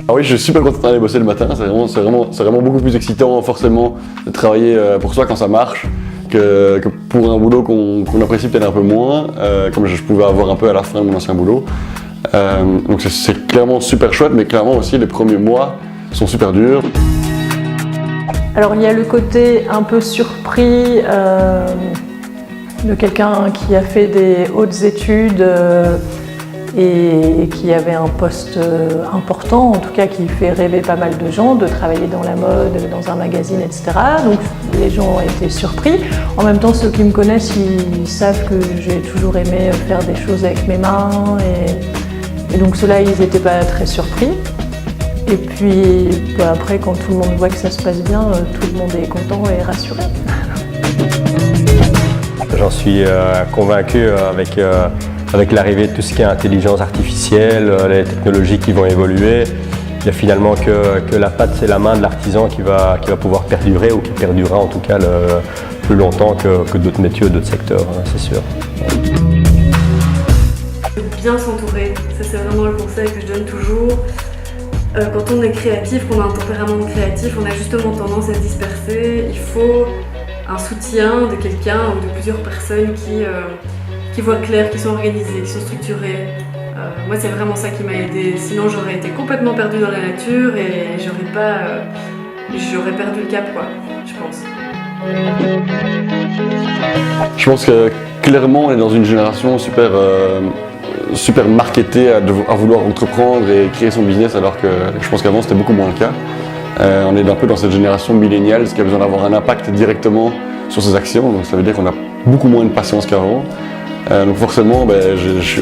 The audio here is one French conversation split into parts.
Ah oui, je suis super content d'aller bosser le matin, c'est vraiment beaucoup plus excitant forcément de travailler pour soi quand ça marche que pour un boulot qu'on apprécie peut-être un peu moins, comme je pouvais avoir un peu à la fin de mon ancien boulot. Donc c'est clairement super chouette, mais clairement aussi les premiers mois sont super durs. Alors il y a le côté un peu surpris de quelqu'un qui a fait des hautes études et qui avait un poste important, en tout cas qui fait rêver pas mal de gens, de travailler dans la mode, dans un magazine, etc. Donc les gens ont été surpris. En même temps, ceux qui me connaissent, ils savent que j'ai toujours aimé faire des choses avec mes mains et donc ceux-là, ils n'étaient pas très surpris. Et puis après, quand tout le monde voit que ça se passe bien, tout le monde est content et rassuré. J'en suis convaincu avec l'arrivée de tout ce qui est intelligence artificielle, les technologies qui vont évoluer. Il y a finalement que la patte, c'est la main de l'artisan qui va pouvoir perdurer, ou qui perdurera en tout cas plus longtemps que d'autres métiers, d'autres secteurs, hein, c'est sûr. Bien s'entourer, ça c'est vraiment le conseil que je donne toujours. Quand on est créatif, qu'on a un tempérament créatif, on a justement tendance à se disperser. Il faut un soutien de quelqu'un ou de plusieurs personnes qui voient clair, qui sont organisées, qui sont structurées. Moi, c'est vraiment ça qui m'a aidée. Sinon, j'aurais été complètement perdue dans la nature et j'aurais perdu le cap, quoi, je pense. Je pense que clairement, on est dans une génération super marketée à vouloir entreprendre et créer son business, alors que je pense qu'avant, c'était beaucoup moins le cas. On est un peu dans cette génération milléniale, qui a besoin d'avoir un impact directement sur ses actions, donc ça veut dire qu'on a beaucoup moins de patience qu'avant. Donc forcément,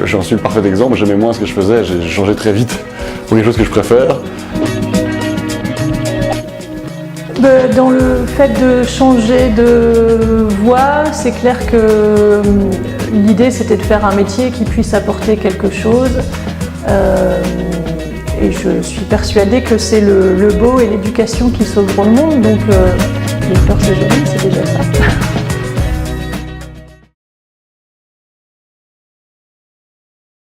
j'en suis le parfait exemple, j'aimais moins ce que je faisais, j'ai changé très vite pour quelque chose que je préfère. Dans le fait de changer de voie, c'est clair que l'idée c'était de faire un métier qui puisse apporter quelque chose. Et je suis persuadée que c'est le beau et l'éducation qui sauveront le monde, donc les fleurs c'est joli, c'est déjà ça.